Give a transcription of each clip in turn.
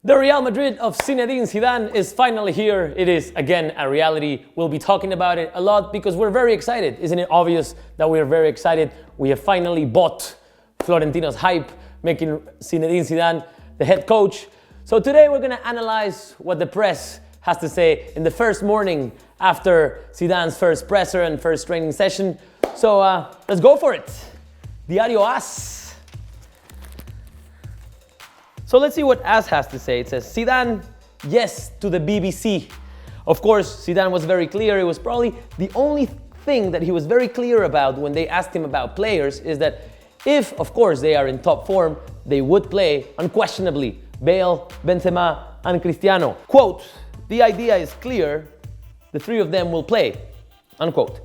The Real Madrid of Zinedine Zidane is finally here. It is, again, a reality. We'll be talking about it a lot because we're very excited. Isn't it obvious that we're very excited? We have finally bought Florentino's hype, making Zinedine Zidane the head coach. So today we're going to analyze what the press has to say in the first morning after Zidane's first presser and first training session. So let's go for it. Diario AS. So let's see what AS has to say. It says, Zidane, yes to the BBC. Of course, Zidane was very clear. It was probably the only thing that he was very clear about when they asked him about players is that if, of course, they are in top form, they would play unquestionably Bale, Benzema, and Cristiano. Quote, the idea is clear. The three of them will play. Unquote.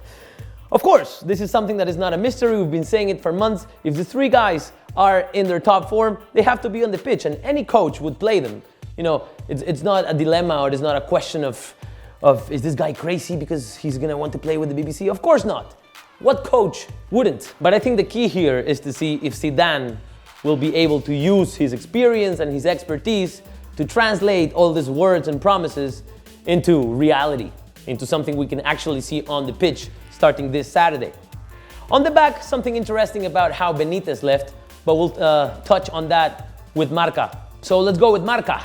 Of course, this is something that is not a mystery. We've been saying it for months. If the three guys are in their top form, they have to be on the pitch, and any coach would play them. You know, it's not a dilemma, or it's not a question of is this guy crazy because he's gonna want to play with the BBC? Of course not. What coach wouldn't? But I think the key here is to see if Zidane will be able to use his experience and his expertise to translate all these words and promises into reality, into something we can actually see on the pitch starting this Saturday. On the back, something interesting about how Benitez left, but we'll touch on that with Marca. So let's go with Marca.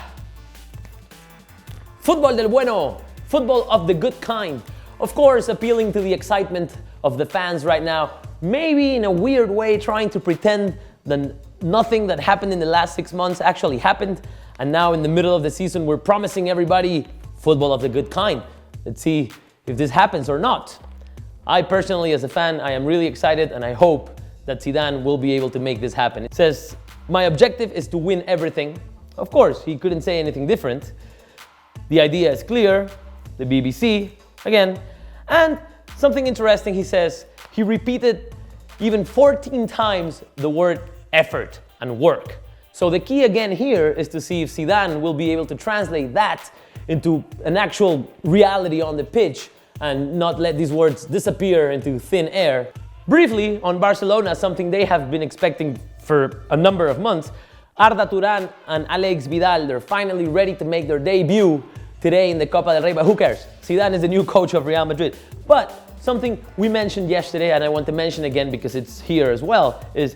Fútbol del bueno, football of the good kind. Of course, appealing to the excitement of the fans right now, maybe in a weird way trying to pretend that nothing that happened in the last 6 months actually happened, and now in the middle of the season we're promising everybody football of the good kind. Let's see if this happens or not. I personally, as a fan, I am really excited, and I hope that Zidane will be able to make this happen. It says, my objective is to win everything. Of course, he couldn't say anything different. The idea is clear, the BBC, again. And something interesting, he says, he repeated even 14 times the word effort and work. So the key again here is to see if Zidane will be able to translate that into an actual reality on the pitch and not let these words disappear into thin air. Briefly, on Barcelona, something they have been expecting for a number of months, Arda Turan and Alex Vidal, they're finally ready to make their debut today in the Copa del Rey, but who cares? Zidane is the new coach of Real Madrid. But something we mentioned yesterday, and I want to mention again because it's here as well, is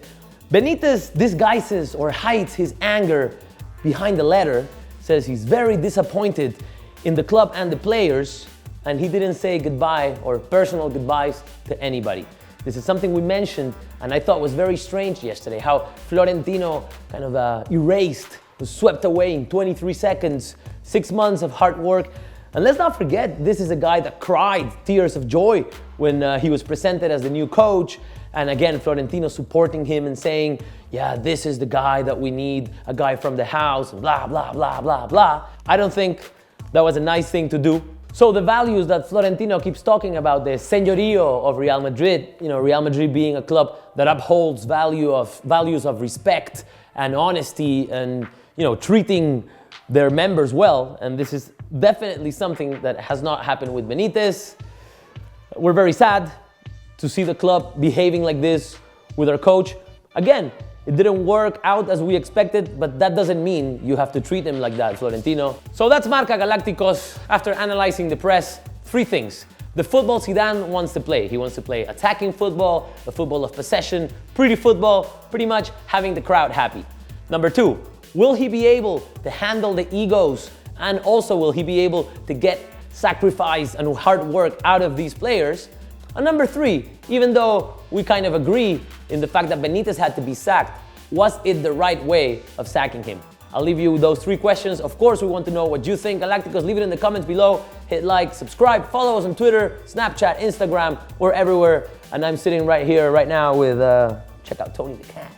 Benitez disguises or hides his anger behind the letter, says he's very disappointed in the club and the players, and he didn't say goodbye or personal goodbyes to anybody. This is something we mentioned, and I thought was very strange yesterday, how Florentino kind of erased, was swept away in 23 seconds, 6 months of hard work. And let's not forget, this is a guy that cried tears of joy when he was presented as the new coach. And again, Florentino supporting him and saying, yeah, this is the guy that we need, a guy from the house, and blah, blah, blah, blah, blah. I don't think that was a nice thing to do. So the values that Florentino keeps talking about, the señorío of Real Madrid, you know, Real Madrid being a club that upholds values of respect and honesty and, you know, treating their members well. And this is definitely something that has not happened with Benitez. We're very sad to see the club behaving like this with our coach. Again, it didn't work out as we expected, but that doesn't mean you have to treat him like that, Florentino. So that's Marca Galacticos. After analyzing the press, 3 things. The football Zidane wants to play. He wants to play attacking football, the football of possession, pretty football, pretty much having the crowd happy. Number 2, will he be able to handle the egos, and also will he be able to get sacrifice and hard work out of these players? And number 3, even though we kind of agree in the fact that Benitez had to be sacked, was it the right way of sacking him? I'll leave you those 3 questions. Of course, we want to know what you think. Galacticos, leave it in the comments below. Hit like, subscribe, follow us on Twitter, Snapchat, Instagram. We're everywhere. And I'm sitting right here right now with, check out Tony the cat.